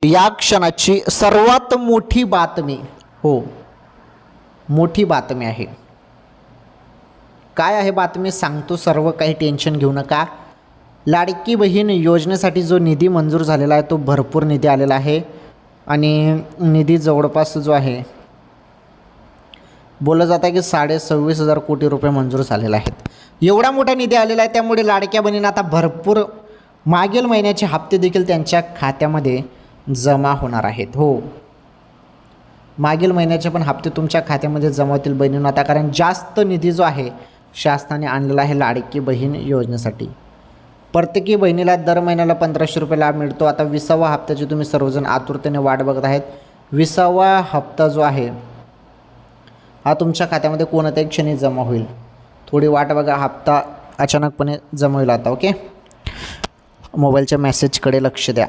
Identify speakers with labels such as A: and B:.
A: या क्षणाची सर्वात मोठी बातमी, हो मोठी बातमी आहे. काय आहे बातमी सांगतो सर्व, काही टेन्शन घेऊ नका. लाडकी बहीण योजनेसाठी जो निधी मंजूर झालेला आहे तो भरपूर निधी आलेला आहे आणि निधी जवळपास जो आहे बोललं जातं की 26,500 कोटी रुपये मंजूर झालेले आहेत. एवढा मोठा निधी आलेला आहे, त्यामुळे लाडक्या बहिणींना आता भरपूर मागील महिन्याचे हप्ते देखील त्यांच्या खात्यामध्ये जमा होणार आहेत. हो, मागील महिन्याचे पण हप्ते तुमच्या खात्यामध्ये जमा होतील बहिणींनो आता, कारण जास्त निधी जो आहे शासनाने आणलेला आहे लाडकी बहीण योजनेसाठी. प्रत्येकी बहिणीला दर महिन्याला 1,500 रुपये लाभ मिळतो. आता 20वा हप्त्याची तुम्ही सर्वजण आतुरतेने वाट बघत आहेत. 20वा हप्ता जो आहे हा तुमच्या खात्यामध्ये कोणत्याही क्षणी जमा होईल. थोडी वाट बघा, हप्ता अचानकपणे जमा होईल आता. ओके, मोबाईलच्या मेसेजकडे लक्ष द्या.